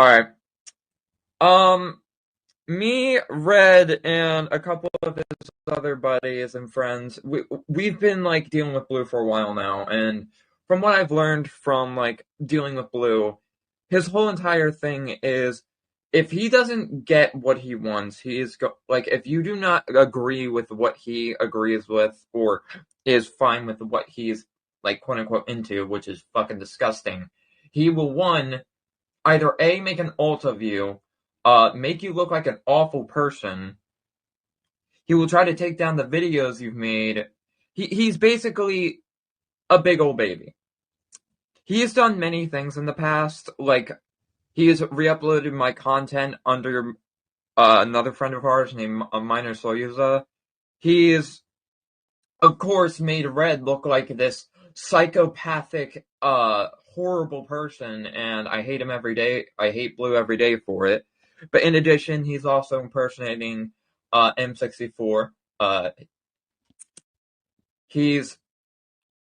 Alright. Um, Me, Red, and a couple of his other buddies and friends, we've been like dealing with Blue for a while now, and from what I've learned from like dealing with Blue, his whole entire thing is if he doesn't get what he wants, like if you do not agree with what he agrees with or is fine with what he's like quote unquote into, which is fucking disgusting, he will either A, make an alt of you, make you look like an awful person. He will try to take down the videos you've made. He's basically a big old baby. He has done many things in the past, like he has re-uploaded my content under another friend of ours named Minor Soyuza. He's, of course, made Red look like this psychopathic, horrible person, and I hate him every day. I hate Blue every day for it. But in addition, he's also impersonating M64. He's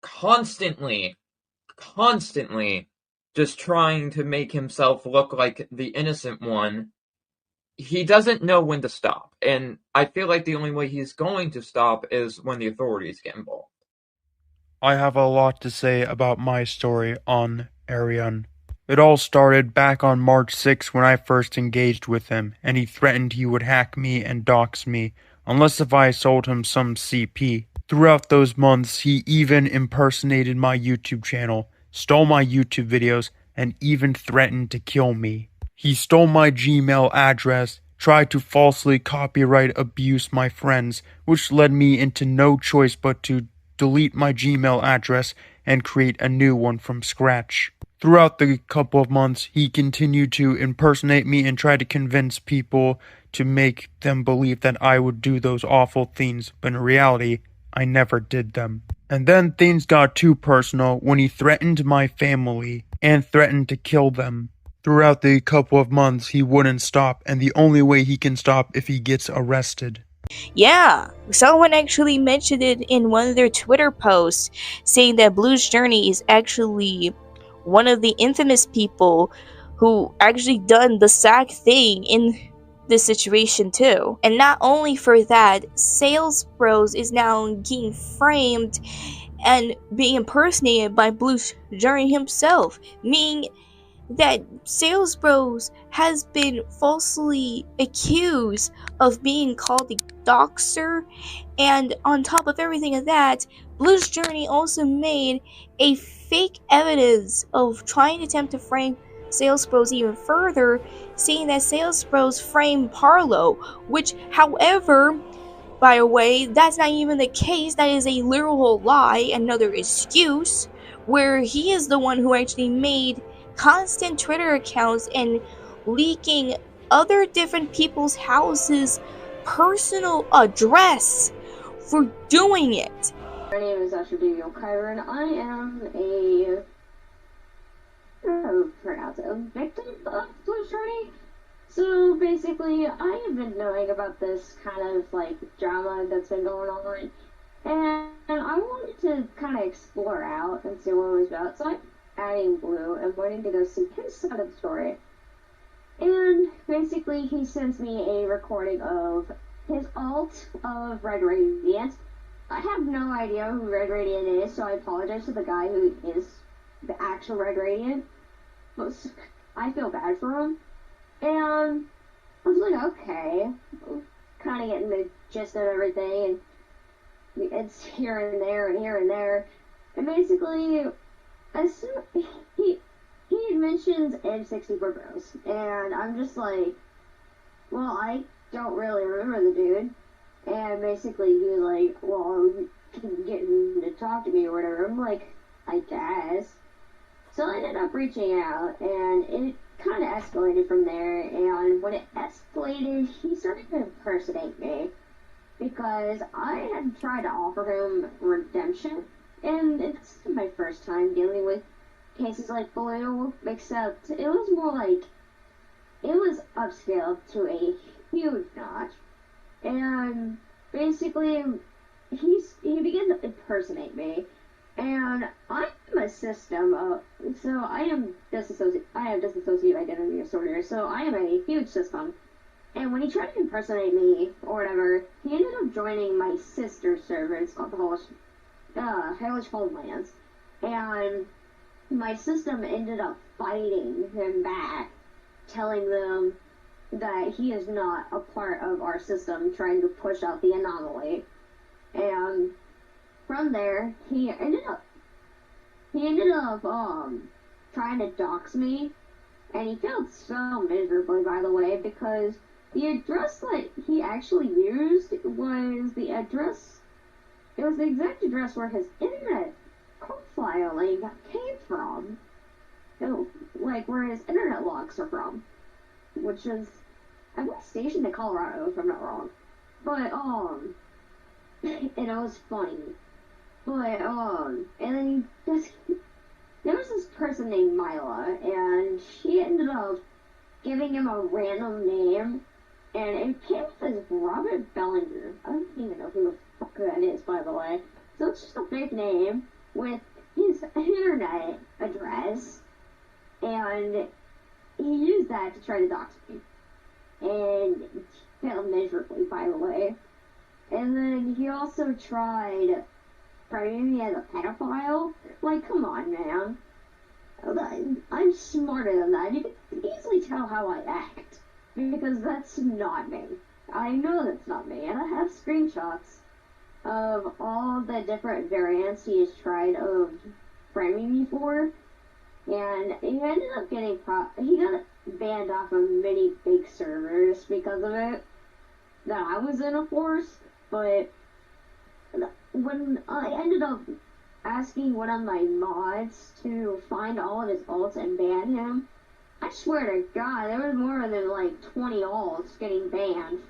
constantly, constantly just trying to make himself look like the innocent one. He doesn't know when to stop, and I feel like the only way he's going to stop is when the authorities get involved. I have a lot to say about my story on Arion. It all started back on March 6th when I first engaged with him, and he threatened he would hack me and dox me, unless if I sold him some CP. Throughout those months, he even impersonated my YouTube channel, stole my YouTube videos, and even threatened to kill me. He stole my Gmail address, tried to falsely copyright abuse my friends, which led me into no choice but to delete my Gmail address and create a new one from scratch. Throughout the couple of months, he continued to impersonate me and try to convince people to make them believe that I would do those awful things, but in reality, I never did them. And then things got too personal when he threatened my family and threatened to kill them. Throughout the couple of months, he wouldn't stop, and the only way he can stop if he gets arrested. Yeah, someone actually mentioned it in one of their Twitter posts, saying that Blue's Journey is actually one of the infamous people who actually done the exact thing in this situation too. And not only for that, Sales Bros is now getting framed and being impersonated by Blue's Journey himself, meaning that Sales Bros has been falsely accused of being called the doxer, and on top of everything of that, Blue's Journey also made a fake evidence of trying to attempt to frame Sales Bros even further, saying that Sales Bros framed Parlo, which, however, by the way, that's not even the case. That is a literal lie, another excuse, where he is the one who actually made constant Twitter accounts and leaking other different people's houses' personal address for doing it. My name is Asher Kyron. I am a victim of Blue's Journey. So basically, I have been knowing about this kind of like drama that's been going on, and I wanted to kind of explore out and see what it was about. So I'm adding Blue and wanting to go see his side of the story. And basically, he sends me a recording of his alt of Red Radiant. I have no idea who Red Radiant is, so I apologize to the guy who is the actual Red Radiant. But I feel bad for him. And I was like, okay, kind of getting the gist of everything, and it's here and there and here and there. And basically, as soon he mentions M64 Bros, and I'm just like, well, I don't really remember the dude. And basically, he was like, well, you can get him to talk to me or whatever. I'm like, I guess. So I ended up reaching out, and it kind of escalated from there, and when it escalated, he started to impersonate me, because I had tried to offer him redemption, and it's my first time dealing with cases like Blue, except it was more like, it was upscaled to a huge notch, and basically, he began to impersonate me, And I'm a system of, so I have dissociative identity disorder, so I am a huge system. And when he tried to impersonate me or whatever, he ended up joining my sister's server. It's called the Hellish Homelands. And my system ended up fighting him back, telling them that he is not a part of our system, trying to push out the anomaly. And from there, he ended up trying to dox me, and he failed so miserably, by the way, because the address that he actually used was the exact address where his internet profiling came from. Like, where his internet logs are from. Which is, I believe, stationed in Colorado, if I'm not wrong. But, and it was funny. But, and then there was this person named Mila, and she ended up giving him a random name, and it came up as Robert Bellinger. I don't even know who the fuck that is, by the way. So it's just a fake name with his internet address, and he used that to try to dox me. And failed miserably, by the way. And then he also tried framing me as a pedophile. Like, come on, man. I'm smarter than that. You can easily tell how I act. Because that's not me. I know that's not me. And I have screenshots of all the different variants he has tried of framing me for. And he ended up getting he got banned off of many big servers because of it that I was in, of course. But when I ended up asking one of my mods to find all of his alts and ban him, I swear to God, there was more than like 20 alts getting banned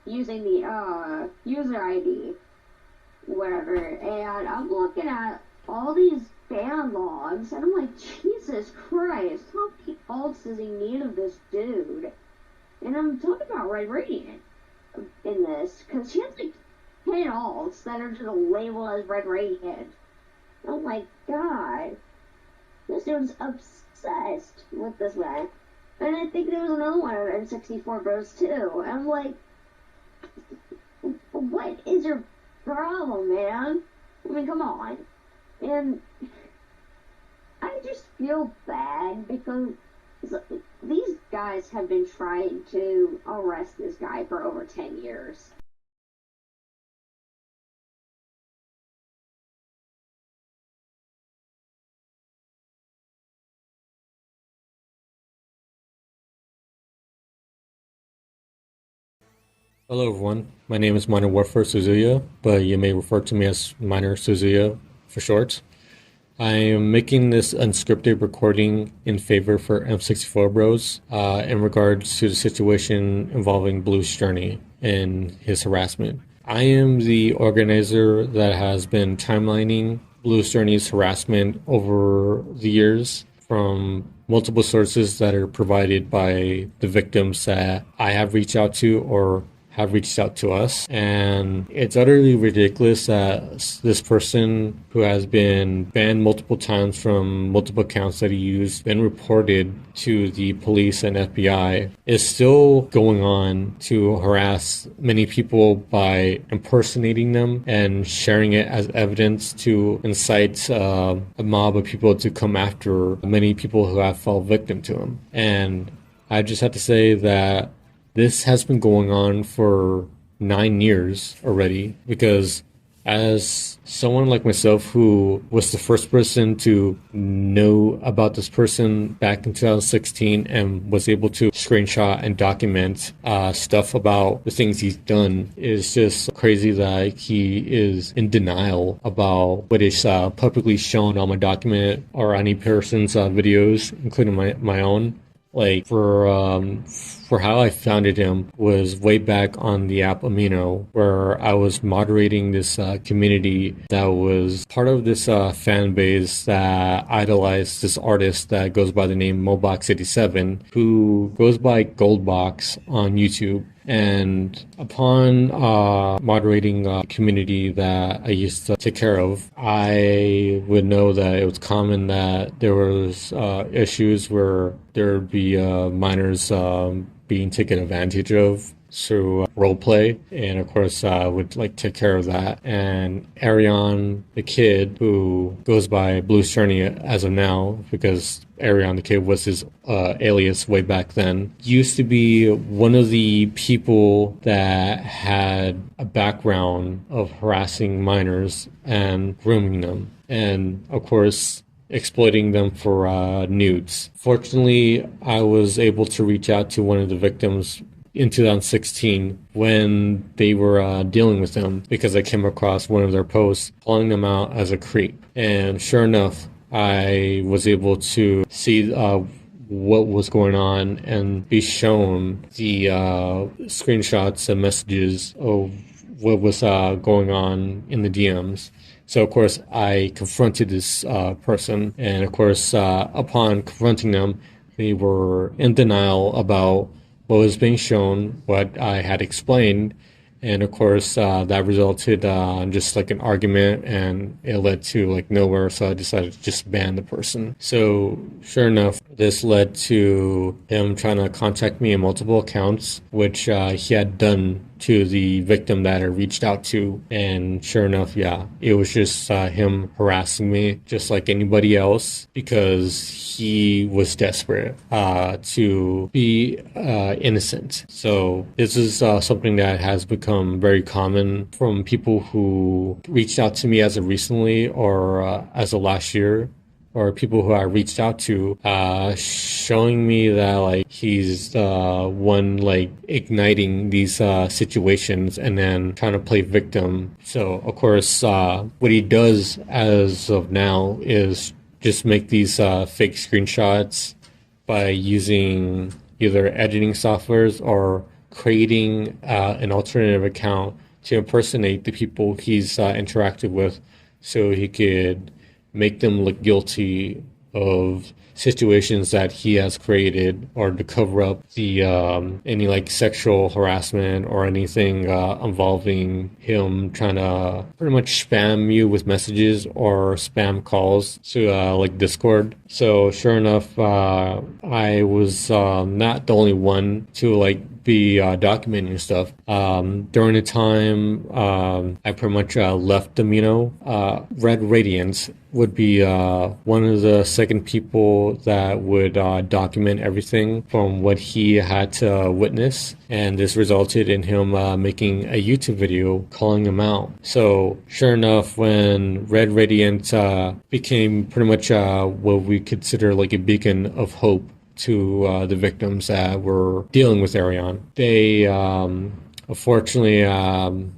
using the user ID, whatever. And I'm looking at all these ban logs, and I'm like, Jesus Christ, how many alts does he need of this dude? And I'm talking about Red Radiant in this, because he has like 10 alts that are just labeled as Red Radiant. Oh my God, this dude's obsessed with this guy. And I think there was another one of N64 Bros too. And I'm like, what is your problem, man? I mean, come on. And I just feel bad because these guys have been trying to arrest this guy for over 10 years. Hello everyone, my name is Minor Warfare Suzuya, but you may refer to me as Minor Suzuya for short. I am making this unscripted recording in favor for M64 Bros in regards to the situation involving Blue's journey and his harassment. I am the organizer that has been timelining Blue's journey's harassment over the years from multiple sources that are provided by the victims that I have reached out to or have reached out to us. And it's utterly ridiculous that this person who has been banned multiple times from multiple accounts that he used and reported to the police and FBI is still going on to harass many people by impersonating them and sharing it as evidence to incite a mob of people to come after many people who have fallen victim to him. And I just have to say that this has been going on for 9 years already, because as someone like myself who was the first person to know about this person back in 2016 and was able to screenshot and document stuff about the things he's done, is just crazy that he is in denial about what is publicly shown on my document or any person's videos, including my own. Like, for how I founded him was way back on the app Amino, where I was moderating this community that was part of this fan base that idolized this artist that goes by the name Mobox87, who goes by Goldbox on YouTube. And upon moderating a community that I used to take care of, I would know that it was common that there was issues where there would be minors being taken advantage of through role play, and of course would like take care of that. And Arion, the kid who goes by Blue's Journey as of now, because Arion the kid was his alias way back then, used to be one of the people that had a background of harassing minors and grooming them, and of course exploiting them for nudes. Fortunately, I was able to reach out to one of the victims in 2016 when they were dealing with him, because I came across one of their posts calling them out as a creep. And sure enough, I was able to see what was going on and be shown the screenshots and messages of what was going on in the DMs. So, of course, I confronted this person, and of course, upon confronting them, they were in denial about what was being shown, what I had explained, and of course that resulted in just like an argument, and it led to like nowhere, so I decided to just ban the person. So sure enough, this led to him trying to contact me in multiple accounts, which he had done to the victim that I reached out to. And sure enough, yeah, it was just him harassing me just like anybody else, because he was desperate to be innocent. So this is something that has become very common from people who reached out to me as of recently or as of last year, or people who I reached out to, showing me that like he's the one like igniting these situations and then trying to play victim. So of course, what he does as of now is just make these fake screenshots by using either editing softwares or creating an alternative account to impersonate the people he's interacted with, so he could make them look guilty of situations that he has created, or to cover up the any like sexual harassment or anything involving him trying to pretty much spam you with messages or spam calls to like Discord. So sure enough, I was not the only one to like be documenting stuff. During the time I pretty much left Amino, Red Radiance would be one of the second people that would document everything from what he had to witness, and this resulted in him making a YouTube video calling him out. So sure enough, when Red Radiant became pretty much what we consider like a beacon of hope to the victims that were dealing with Arion, they unfortunately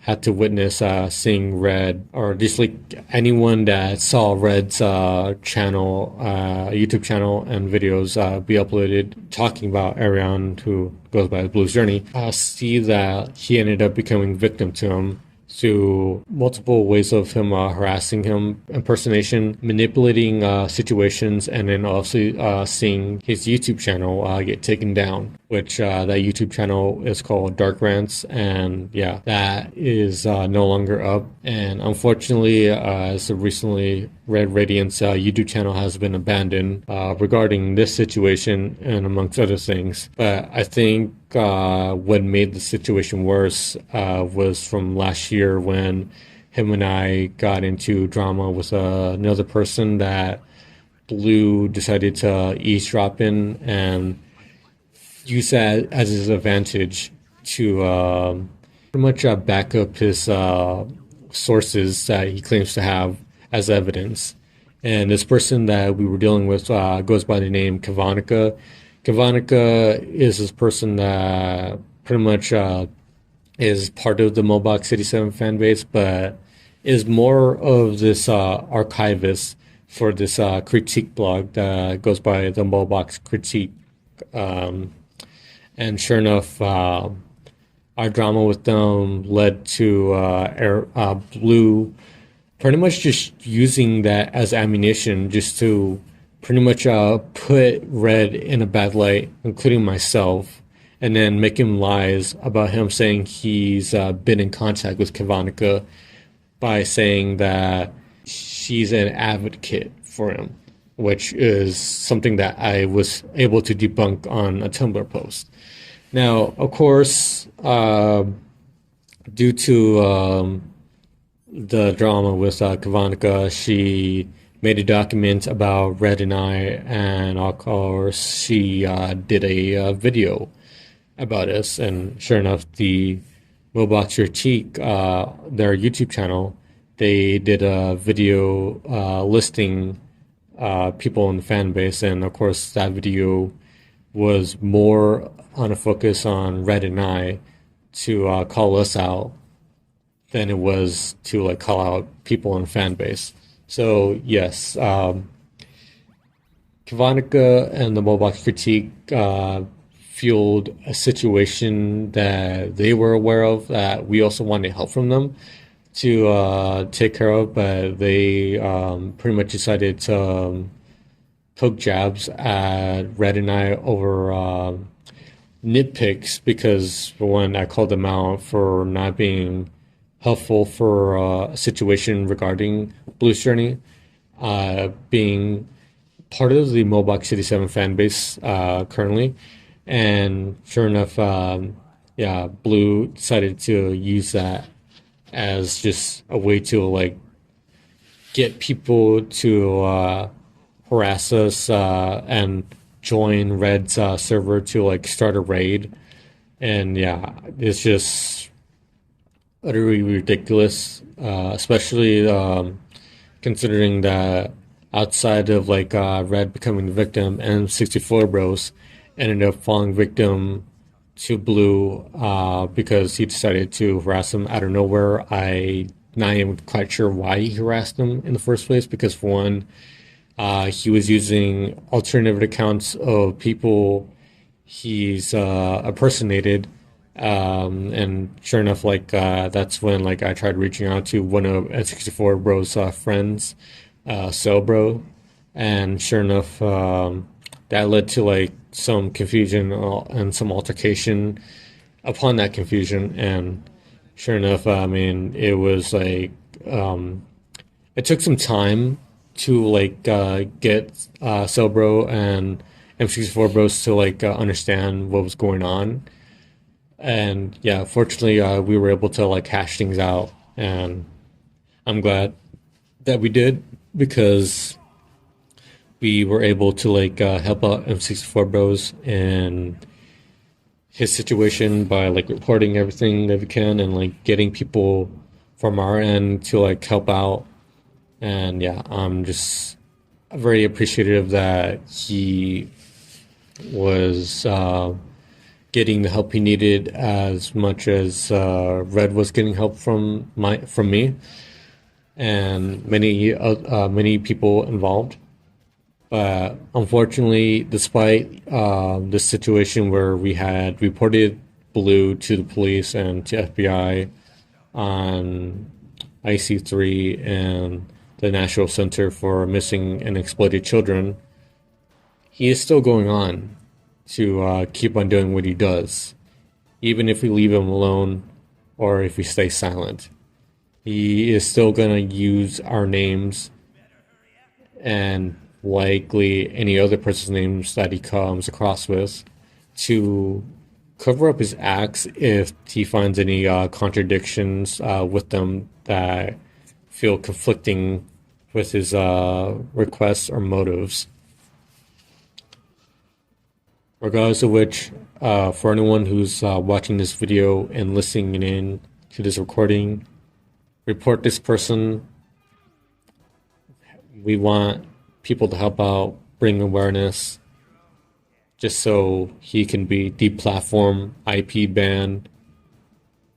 had to witness seeing Red, or just like anyone that saw Red's channel, YouTube channel and videos be uploaded talking about Arion, who goes by Blue's Journey, see that he ended up becoming victim to him through multiple ways of him harassing him, impersonation, manipulating situations, and then also seeing his YouTube channel get taken down, which that YouTube channel is called Dark Rants, and yeah, that is no longer up. And unfortunately, as of recently, Red Radiant's YouTube channel has been abandoned regarding this situation and amongst other things. But I think what made the situation worse was from last year, when him and I got into drama with another person that Blue decided to eavesdrop in and use that as his advantage to pretty much back up his sources that he claims to have as evidence. And this person that we were dealing with goes by the name Kavanica. Kavanica is this person that pretty much is part of the Mobox 87 fan base, but is more of this archivist for this critique blog that goes by the Mobox Critique. And sure enough, our drama with them led to Blue pretty much just using that as ammunition just to pretty much put Red in a bad light, including myself, and then making lies about him saying he's been in contact with Kavanica by saying that she's an advocate for him, which is something that I was able to debunk on a Tumblr post. Now, of course, due to the drama with Kavanica, she made a document about Red and I, and of course, she did a video about us. And sure enough, the Roblox Critique, their YouTube channel, they did a video listing people in the fan base, and of course, that video was more on a focus on Red and I to call us out than it was to like call out people in the fan base. So yes, Kavanica and the Roblox Critique fueled a situation that they were aware of, that we also wanted help from them to take care of, but they pretty much decided to poke jabs at Red and I over nitpicks, because for one, I called them out for not being helpful for a situation regarding Blue's Journey, being part of the Moblox City 7 fan base currently. And sure enough, yeah, Blue decided to use that as just a way to like get people to harass us and join Red's server to like start a raid. And yeah, it's just utterly ridiculous, especially considering that outside of like Red becoming the victim, and 64 Bros ended up falling victim to Blue because he decided to harass him out of nowhere. I'm not even quite sure why he harassed him in the first place, because for one, he was using alternative accounts of people he's impersonated. And sure enough, like that's when like I tried reaching out to one of N64 Bro's friends, Cell Bro, and sure enough, that led to like some confusion and some altercation upon that confusion. And sure enough, I mean, it was like it took some time to like get Cell Bro and M64 Bros to like understand what was going on. And yeah, fortunately, we were able to like hash things out, and I'm glad that we did, because we were able to like help out M64 Bros in his situation by like reporting everything that we can, and like getting people from our end to like help out. And yeah, I'm just very appreciative that he was getting the help he needed as much as Red was getting help from me and many people involved. But unfortunately, despite this situation where we had reported Blue to the police and to FBI on IC3 and the National Center for Missing and Exploited Children, he is still going on to keep on doing what he does, even if we leave him alone or if we stay silent. He is still going to use our names and likely any other person's names that he comes across with to cover up his acts if he finds any contradictions with them that feel conflicting with his requests or motives. Regardless of which, for anyone who's watching this video and listening in to this recording, report this person. We want people to help out, bring awareness, just so he can be deplatformed, IP banned,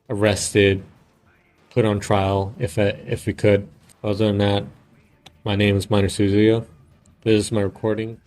arrested, put on trial if we could. Other than that, my name is Minor Suzuya. This is my recording.